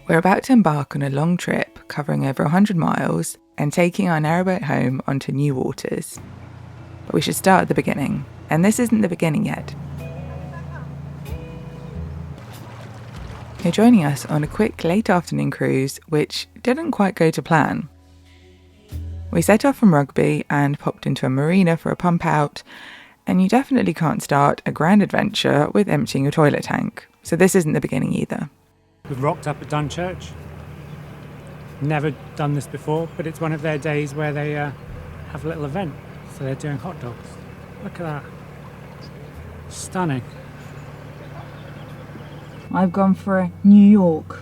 We're about to embark on a long trip covering over 100 miles and taking our narrowboat home onto new waters. But we should start at the beginning, and this isn't the beginning yet. You're joining us on a quick late afternoon cruise, which didn't quite go to plan. We set off from Rugby and popped into a marina for a pump out, and you definitely can't start a grand adventure with emptying your toilet tank, so this isn't the beginning either. We've rocked up at Dunchurch. Never done this before, but it's one of their days where they have a little event. So they're doing hot dogs. Look at that. Stunning. I've gone for a New York.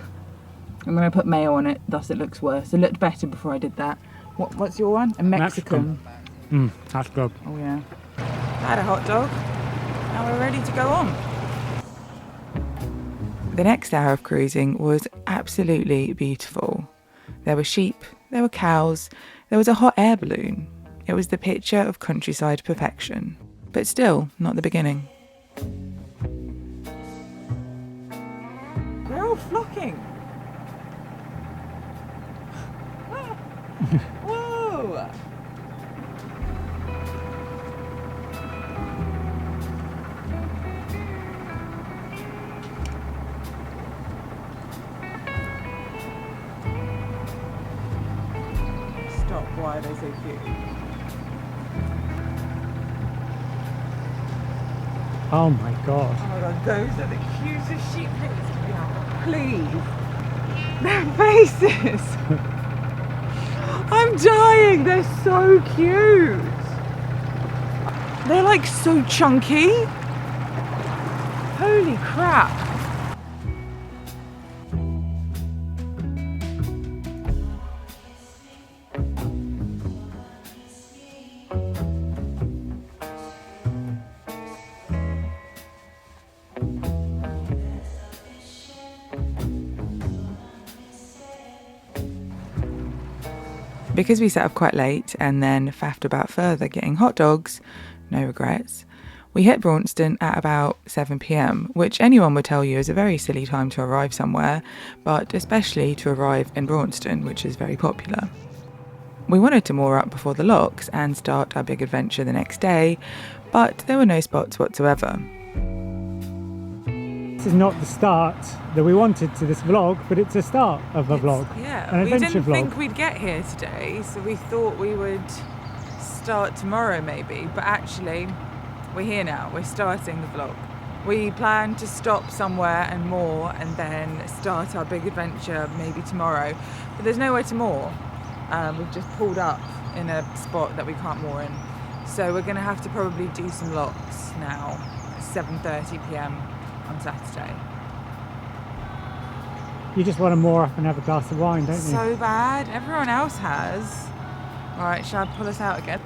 I'm going to put mayo on it, thus it looks worse. It looked better before I did that. What's your one? A Mexican. That's good. Oh yeah. I had a hot dog. Now we're ready to go on. The next hour of cruising was absolutely beautiful. There were sheep, there were cows, there was a hot air balloon. It was the picture of countryside perfection, but still not the beginning. They're all flocking. Whoa! Why are they so cute? Oh my god. Oh my god, those are the cutest sheep pics to be on. Please. Their faces. I'm dying. They're so cute. They're like so chunky. Holy crap. Because we set off quite late and then faffed about further getting hot dogs, no regrets, we hit Braunston at about 7 p.m, which anyone would tell you is a very silly time to arrive somewhere, but especially to arrive in Braunston, which is very popular. We wanted to moor up before the locks and start our big adventure the next day, but there were no spots whatsoever. This is not the start that we wanted to this vlog, but it's a start of a vlog. Yeah, an we adventure didn't vlog. think we'd get here today, so we thought we would start tomorrow maybe, but actually we're here now, we're starting the vlog. We plan to stop somewhere and moor and then start our big adventure maybe tomorrow, but there's nowhere to moor. We've just pulled up in a spot that we can't moor in, so we're going to have to probably do some locks now at 7:30 p.m. on Saturday. You just want to moor up and have a glass of wine, don't you? So bad. Everyone else has. Alright, shall I pull us out again?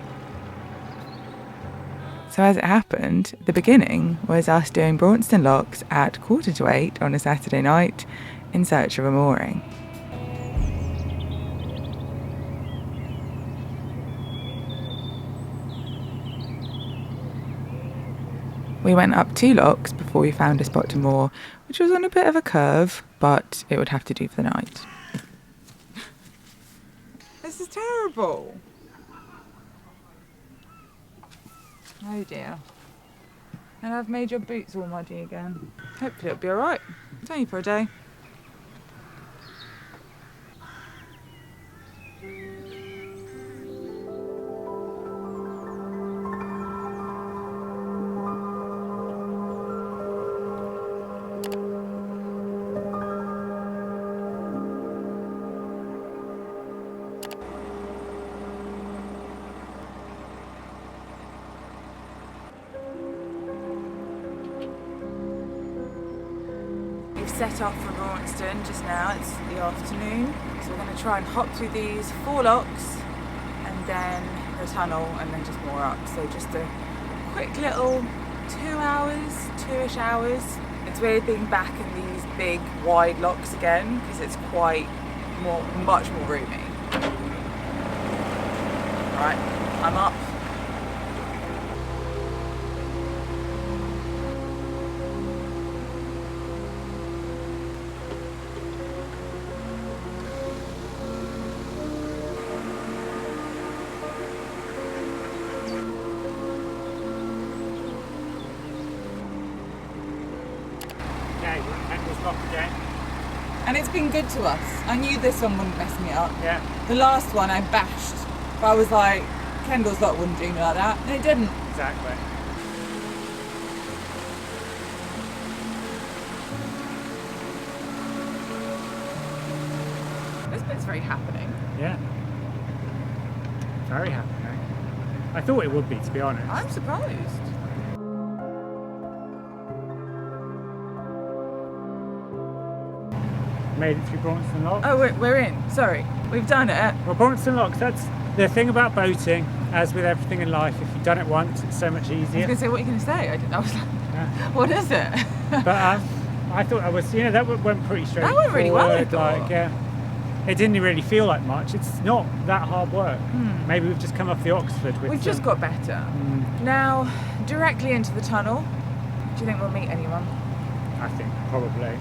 So as it happened, the beginning was us doing Braunston locks at 7:45 on a Saturday night in search of a mooring. We went up 2 locks before we found a spot to moor, which was on a bit of a curve, but it would have to do for the night. This is terrible. Oh dear. And I've made your boots all muddy again. Hopefully it'll be alright. It's only for a day. Set off from Braunston just now, it's the afternoon, so we're going to try and hop through these 4 locks and then the tunnel and then just moor up. So just a quick little 2-ish hours. It's weird being back in these big wide locks again because it's much more roomy. Alright, I'm up. lock again. And it's been good to us. I knew this one wouldn't mess me up. Yeah. The last one I bashed, but I was like, Kendall's lock wouldn't do me like that, and it didn't. Exactly. This bit's very happening. Yeah. Very happening. I thought it would be, to be honest. I'm surprised. Made it through Braunston Lock. Oh, we're in. Sorry, we've done it. Well, Braunston Lock, that's the thing about boating, as with everything in life, if you've done it once, it's so much I was easier. going to say, what are you going to say? I was like, Yeah. what is it? But I thought I was, that went pretty straight. That went really well, I thought. Like, yeah. It didn't really feel like much. It's not that hard work. Maybe we've just come off the Oxford with We've just got better. Now, directly into the tunnel. Do you think we'll meet anyone? I think probably.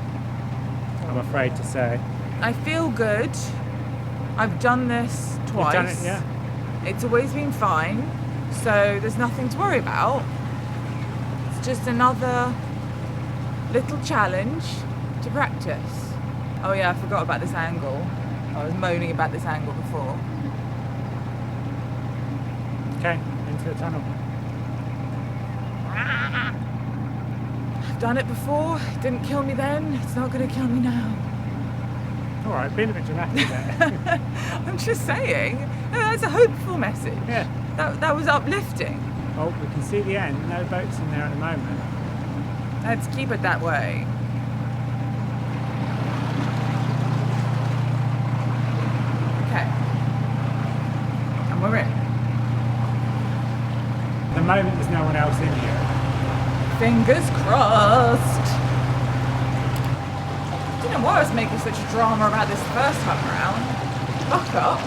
I'm afraid to say. I feel good. I've done this twice. You've done it, yeah. It's always been fine, so there's nothing to worry about. It's just another little challenge to practice. Oh yeah, I forgot about this angle. I was moaning about this angle before. Okay, into the tunnel. I've done it before. It didn't kill me then. It's not going to kill me now. All right, being a bit dramatic there. I'm just saying. No, that's a hopeful message. Yeah. That was uplifting. Oh, we can see the end. No boats in there at the moment. Let's keep it that way. Okay. And we're in. At the moment, there's no one else in here. Fingers crossed. I don't know why I was making such a drama about this first time around. Fuck up.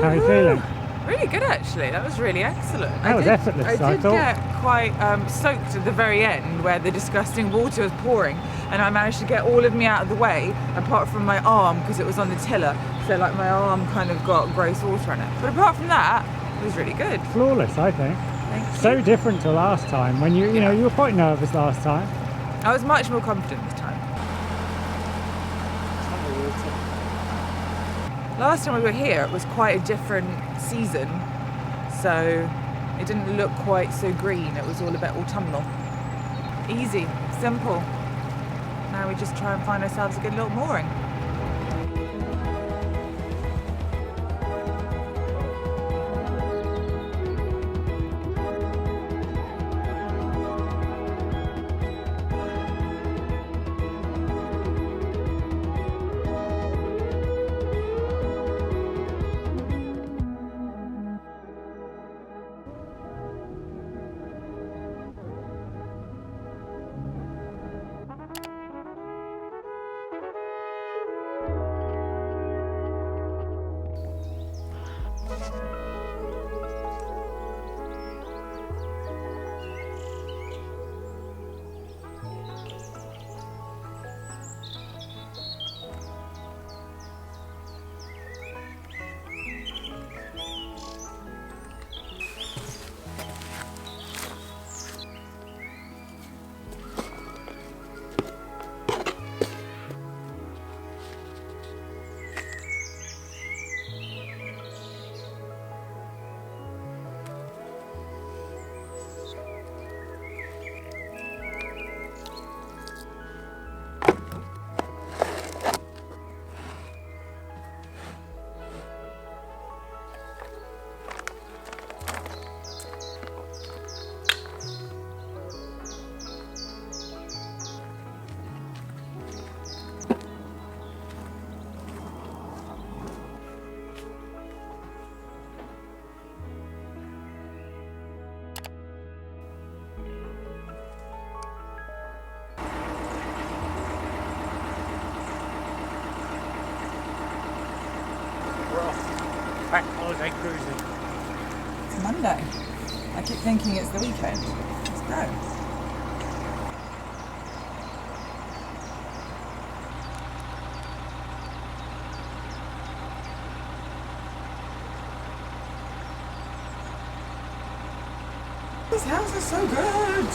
How are you feeling? Really good, actually. That was really excellent. That was effortless, I I did thought. get quite soaked at the very end where the disgusting water was pouring, and I managed to get all of me out of the way, apart from my arm because it was on the tiller. So like my arm kind of got gross water on it. But apart from that, it was really good. Flawless, I think. Thank you. So different to last time when you know, you were quite nervous last time. I was much more confident this time. Last time we were here, it was quite a different season, so it didn't look quite so green. It was all a bit autumnal. Easy, simple. Now we just try and find ourselves a good little mooring. holiday cruising. It's Monday. I keep thinking it's the weekend. Let's go. This house is so good.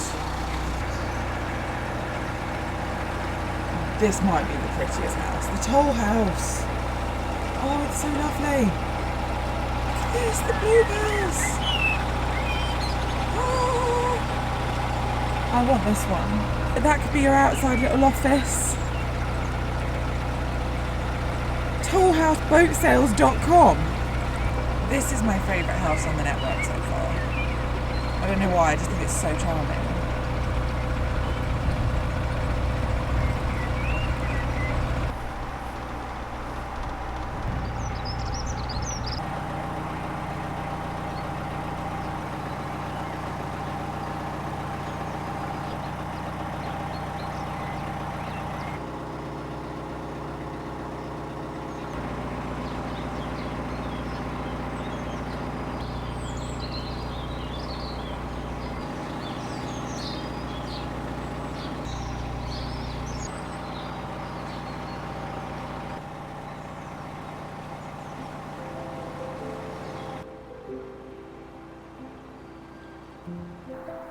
This might be the prettiest house. The tall house. Oh, it's so lovely. Look at this, the bluebells. Oh, I want this one. That could be your outside little office. Tallhouseboatsales.com. This is my favourite house on the network so far. I don't know why, I just think it's so charming.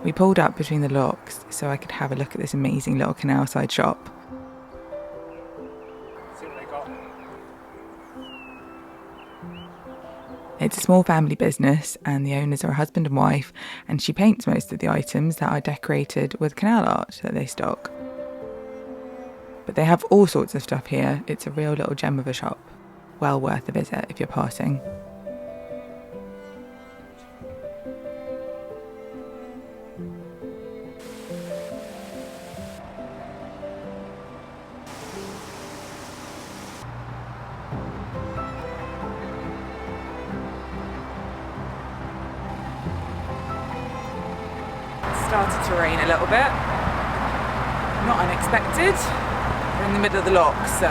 We pulled up between the locks so I could have a look at this amazing little canal side shop. See what they got. It's a small family business and the owners are a husband and wife, and she paints most of the items that are decorated with canal art that they stock. But they have all sorts of stuff here. It's a real little gem of a shop. Well worth a visit if you're passing. Started to rain a little bit. Not unexpected. We're in the middle of the lock, so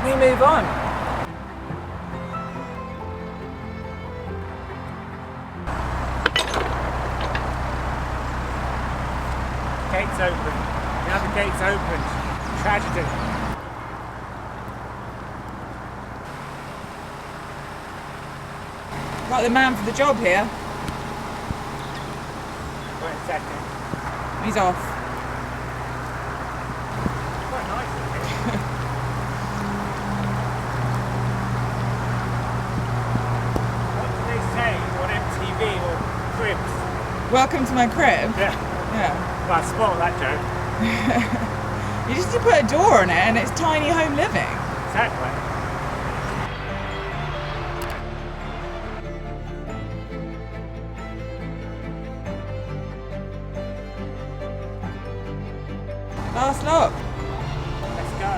we move on. Gates open. Now the gates open. Tragedy. Got the man for the job here. Wait a second. He's off. Quite nice in here. What do they say on MTV or Cribs? Welcome to my crib. Yeah. Yeah. Well, I spot that joke. You just need to put a door on it and it's tiny home living. Exactly. Last look. Let's go.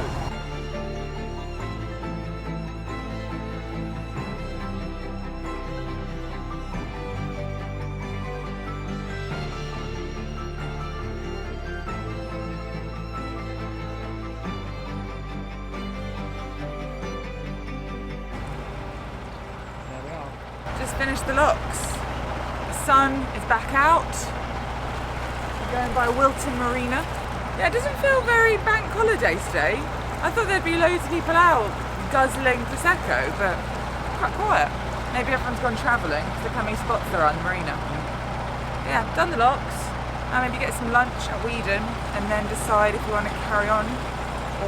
There we are. Just finished the locks. The sun is back out. We're going by Wilton Marina. Yeah, it doesn't feel very bank holiday today. I thought there'd be loads of people out guzzling Prosecco, but quite quiet. Maybe everyone's gone travelling. Look how many spots there are on the marina. Yeah, done the locks. Maybe get some lunch at Weedon and then decide if you want to carry on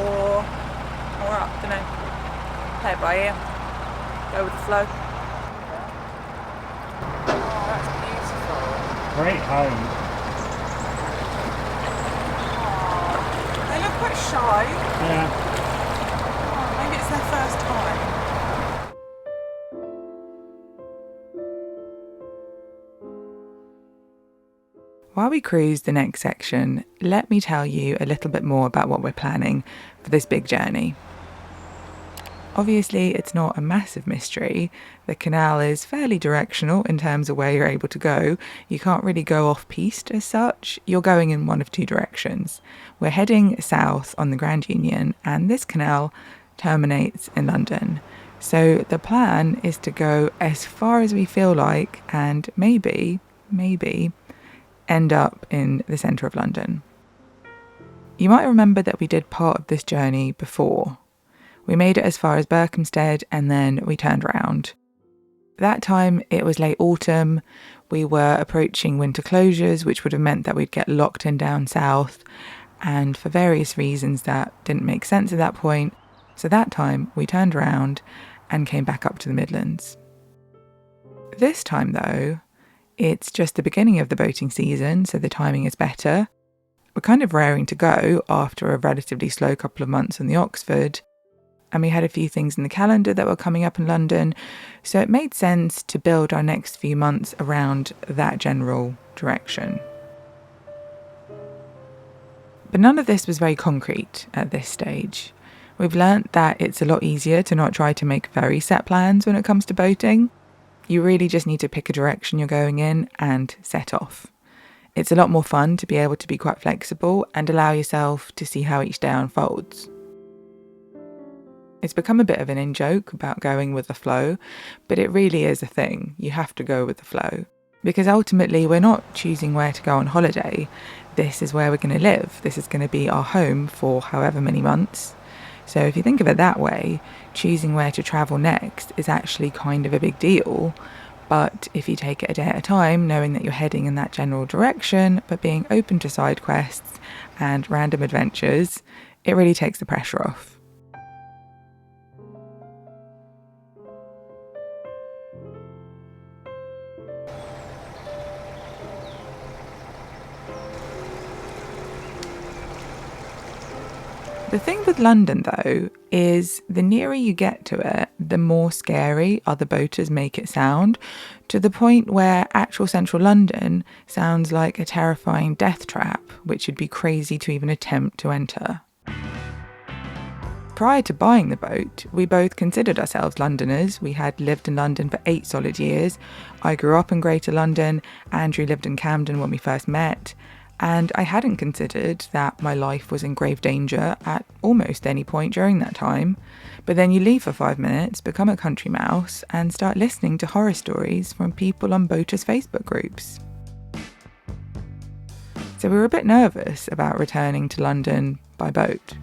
or up, don't know. Play it by ear. Go with the flow. Oh, that's beautiful. Great home. They look quite shy. Yeah. Oh, maybe it's their first time. While we cruise the next section, let me tell you a little bit more about what we're planning for this big journey. Obviously, it's not a massive mystery. The canal is fairly directional in terms of where you're able to go. You can't really go off-piste as such. You're going in one of two directions. We're heading south on the Grand Union, and this canal terminates in London. So the plan is to go as far as we feel like and maybe end up in the centre of London. You might remember that we did part of this journey before. We made it as far as Berkhamsted and then we turned around. That time it was late autumn. We were approaching winter closures, which would have meant that we'd get locked in down south. And for various reasons that didn't make sense at that point. So that time we turned around and came back up to the Midlands. This time though, it's just the beginning of the boating season, so the timing is better. We're kind of raring to go after a relatively slow couple of months on the Oxford. And we had a few things in the calendar that were coming up in London, so it made sense to build our next few months around that general direction. But none of this was very concrete at this stage. We've learnt that it's a lot easier to not try to make very set plans when it comes to boating. You really just need to pick a direction you're going in and set off. It's a lot more fun to be able to be quite flexible and allow yourself to see how each day unfolds. It's become a bit of an in-joke about going with the flow, but it really is a thing. You have to go with the flow. Because ultimately we're not choosing where to go on holiday. This is where we're going to live. This is going to be our home for however many months. So if you think of it that way, choosing where to travel next is actually kind of a big deal. But if you take it a day at a time, knowing that you're heading in that general direction, but being open to side quests and random adventures, it really takes the pressure off. The thing with London, though, is the nearer you get to it, the more scary other boaters make it sound, to the point where actual central London sounds like a terrifying death trap, which would be crazy to even attempt to enter. Prior to buying the boat, we both considered ourselves Londoners. We had lived in London for 8 solid years. I grew up in Greater London. Andrew lived in Camden when we first met. And I hadn't considered that my life was in grave danger at almost any point during that time. But then you leave for 5 minutes, become a country mouse, and start listening to horror stories from people on boaters' Facebook groups. So we were a bit nervous about returning to London by boat.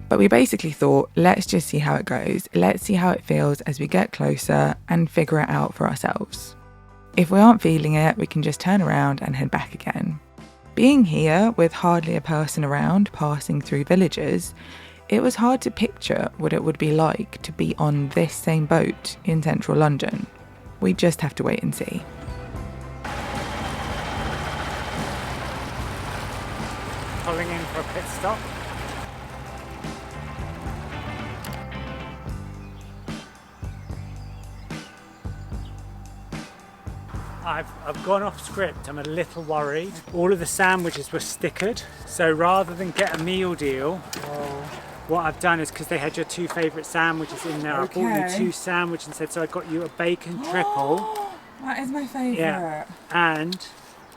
But we basically thought, let's just see how it goes. Let's see how it feels as we get closer and figure it out for ourselves. If we aren't feeling it, we can just turn around and head back again. Being here with hardly a person around, passing through villages, it was hard to picture what it would be like to be on this same boat in central London. We just have to wait and see. Pulling in for a pit stop. I've gone off script. I'm a little worried. All of the sandwiches were stickered, so rather than get a meal deal, what I've done is, because they had your 2 favourite sandwiches in there, I bought you 2 sandwiches and said, so I got you a bacon triple. That is my favourite. Yeah, and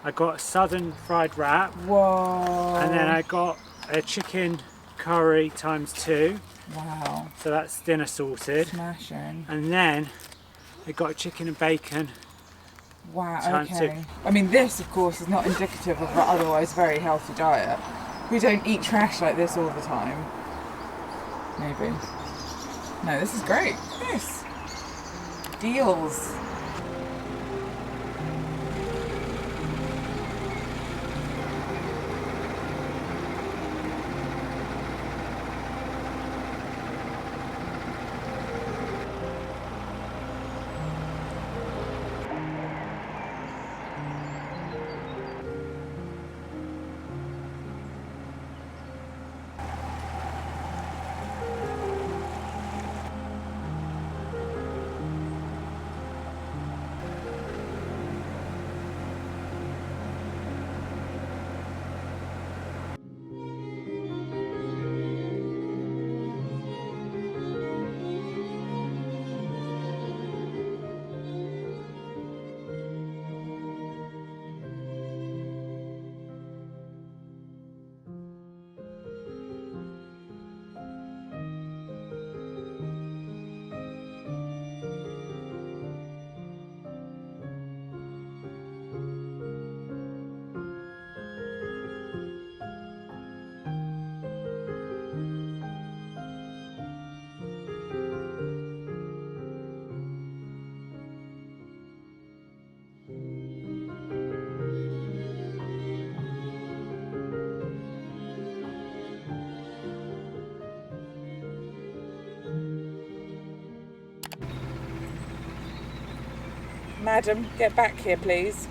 I got a southern fried wrap. Whoa. And then I got a chicken curry ×2. Wow. So that's dinner sorted. Smashing. And then I got a chicken and bacon. Wow, ×2. okay. I mean, this, of course, is not indicative of an otherwise very healthy diet. We don't eat trash like this all the time. Maybe. No, this is great. Yes. Deals. Madam, get back here, please.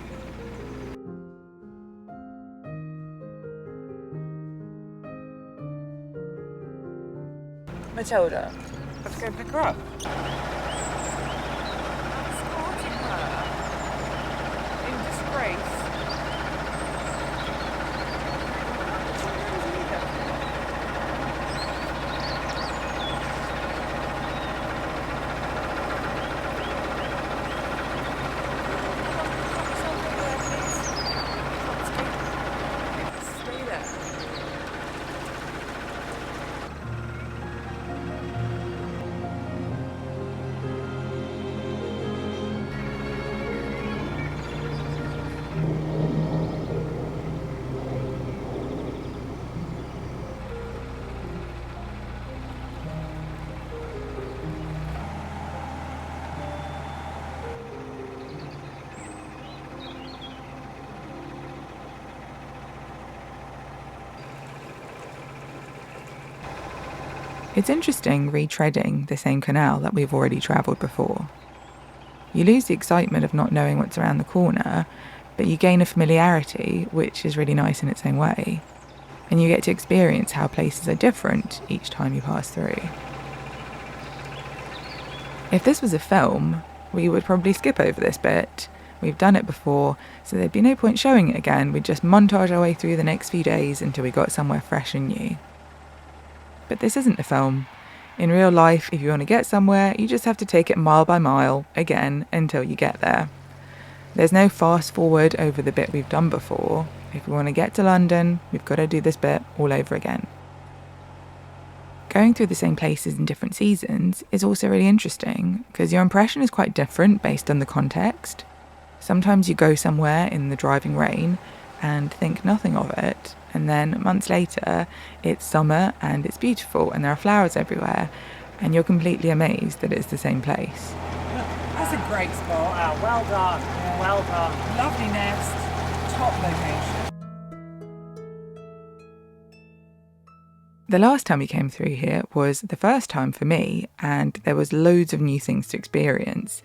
Matilda, let's go pick her up. Escorting her in disgrace. Stay there. It's interesting retreading the same canal that we've already travelled before. You lose the excitement of not knowing what's around the corner, but you gain a familiarity, which is really nice in its own way. And you get to experience how places are different each time you pass through. If this was a film, we would probably skip over this bit. We've done it before, so there'd be no point showing it again. We'd just montage our way through the next few days until we got somewhere fresh and new. But this isn't a film. In real life, if you want to get somewhere, you just have to take it mile by mile, again, until you get there. There's no fast forward over the bit we've done before. If we want to get to London, we've got to do this bit all over again. Going through the same places in different seasons is also really interesting, because your impression is quite different based on the context. Sometimes you go somewhere in the driving rain and think nothing of it, and then months later it's summer and it's beautiful and there are flowers everywhere and you're completely amazed that it's the same place. That's a great spot. Wow, well done. Yeah. Well done. Lovely nest, top location. The last time we came through here was the first time for me, and there was loads of new things to experience.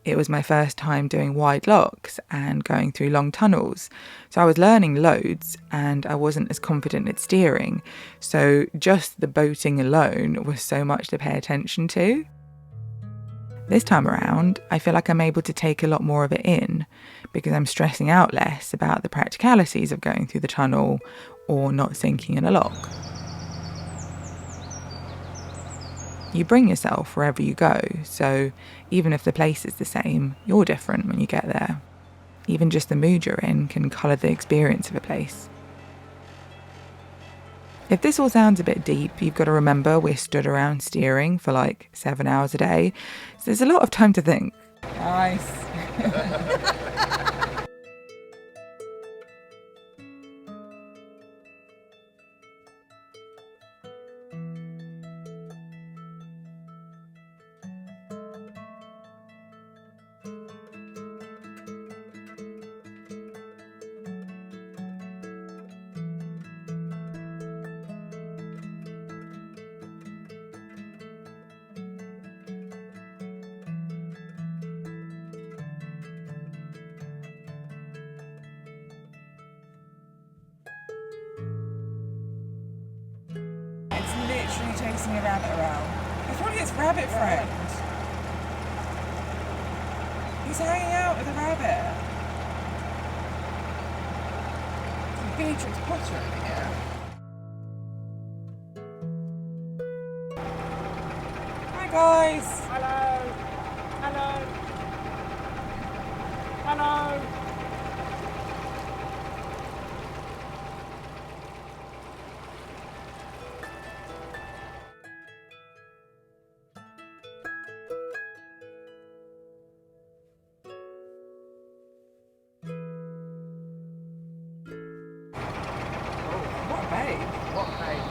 It was my first time doing wide locks and going through long tunnels. So I was learning loads and I wasn't as confident at steering. So just the boating alone was so much to pay attention to. This time around, I feel like I'm able to take a lot more of it in because I'm stressing out less about the practicalities of going through the tunnel or not sinking in a lock. You bring yourself wherever you go, so even if the place is the same, you're different when you get there. Even just the mood you're in can colour the experience of a place. If this all sounds a bit deep, you've got to remember we're stood around steering for like 7 hours a day, so there's a lot of time to think. Nice. Literally chasing a rabbit around. It's probably its rabbit friend. He's hanging out with a rabbit. It's Beatrix Potter over here. Hi guys. Hello. Hello. Hello. What babe? What babe?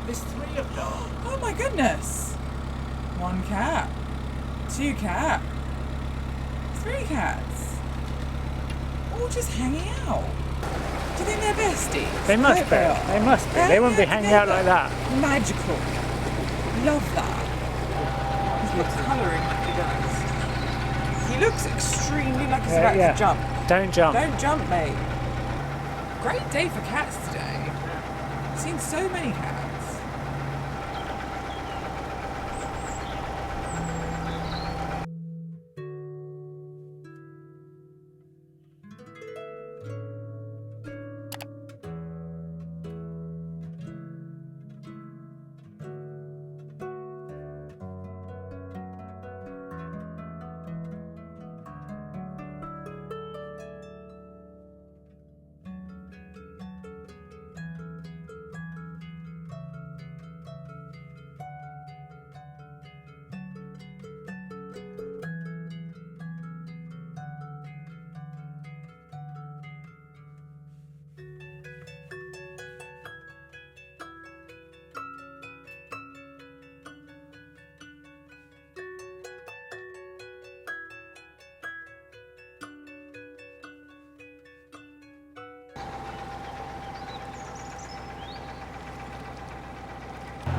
There's 3 of them. Oh my goodness. 1 cat. 2 cat. 3 cats. All just hanging out. Do you think they're besties? They must I be. hope They must be. They're They wouldn't be together. hanging out like that. Magical. Love that. He's got colouring like he does. He looks extremely like he's about to jump. Don't jump. Don't jump, mate. Great day for cats today. I've seen so many cats.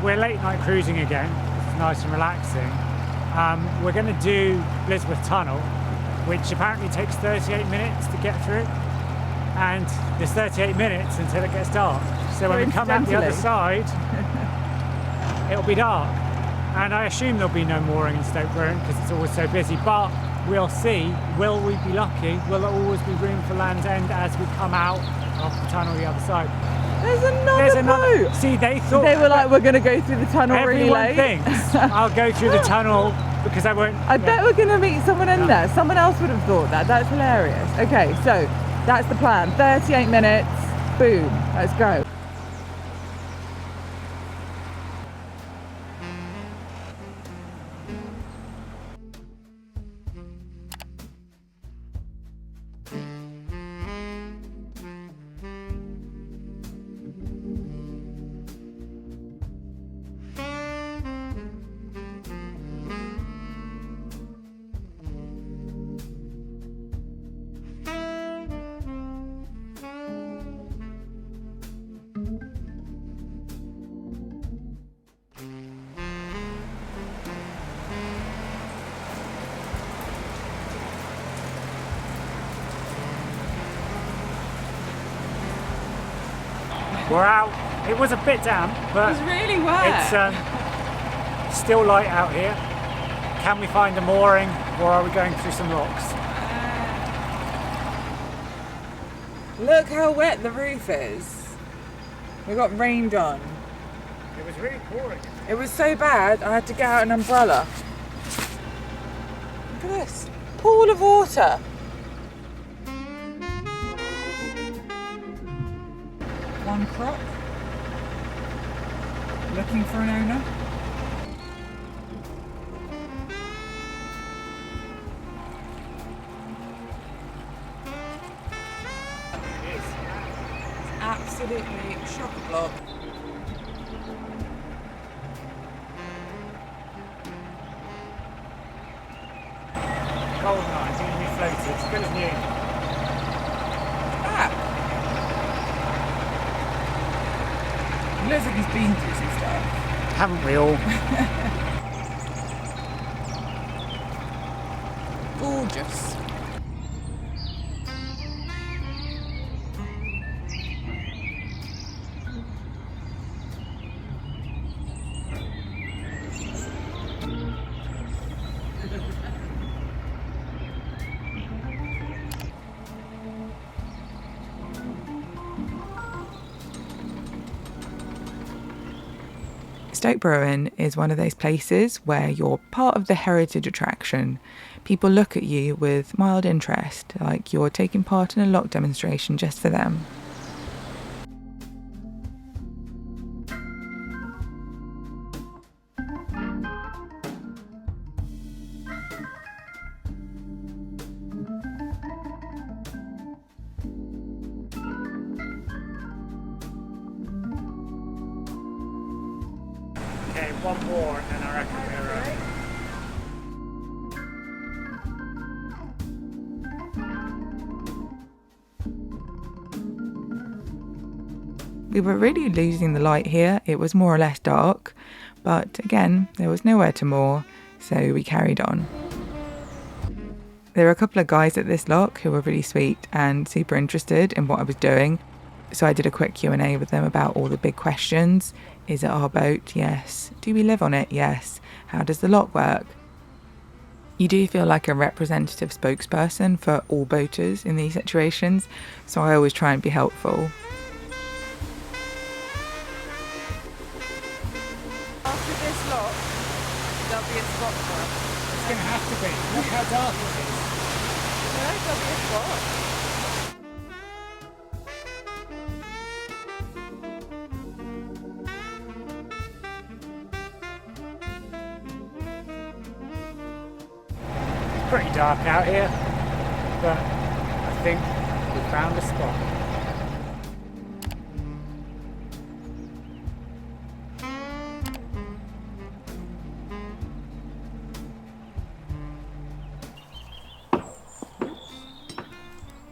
We're late night cruising again. It's nice and relaxing. We're going to do Elizabeth Tunnel, which apparently takes 38 minutes to get through. And there's 38 minutes until it gets dark. So when we come out the other side, it'll be dark. And I assume there'll be no mooring in Stoke Bruin because it's always so busy. But we'll see. Will we be lucky? Will there always be room for Land's End as we come out of the tunnel the other side? There's another boat. See, they thought They were like, we're going to go through the tunnel really everyone late. thinks I'll go through the tunnel because I won't. I bet we're going to meet someone in there. Someone else would have thought that. That's hilarious. Okay, so that's the plan. 38 minutes. Boom. Let's go. We're out. It was a bit damp, but It's really wet. it's still light out here. Can we find a mooring, or are we going through some rocks? Look how wet the roof is. We got rained on. It was really pouring. It was so bad I had to get out an umbrella. Look at this. Pool of water. One croc. Looking for an owner. It's absolutely chock-a-block. Golden eye, it's going to be floated. It's good as new. Back. He looks like he's been through some stuff. Haven't we all? Gorgeous. Stoke Bruin is one of those places where you're part of the heritage attraction. People look at you with mild interest, like you're taking part in a lock demonstration just for them. Okay, one more and then I reckon we're We were really losing the light here. It was more or less dark, but again, there was nowhere to moor, so we carried on. There were a couple of guys at this lock who were really sweet and super interested in what I was doing. So I did a quick Q&A with them about all the big questions. Is it our boat? Yes. Do we live on it? Yes. How does the lock work? You do feel like a representative spokesperson for all boaters in these situations, so I always try and be helpful. After this lock, there'll be a spot for us. It's going to have to be. Look how dark it is. No, there'll be a spot. Pretty dark out here, but I think we found a spot.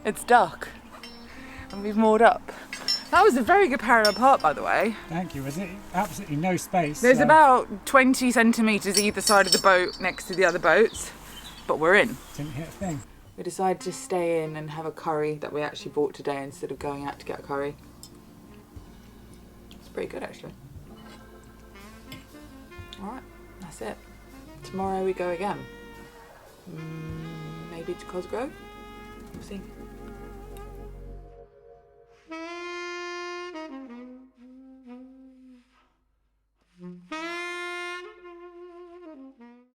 It's dark, and we've moored up. That was a very good parallel park, by the way. Thank you. Is it absolutely no space? There's about 20 centimetres either side of the boat next to the other boats, but we're in. Didn't hit a thing. We decided to stay in and have a curry that we actually bought today instead of going out to get a curry. It's pretty good, actually. Alright, that's it. Tomorrow we go again. Maybe to Cosgrove? We'll see.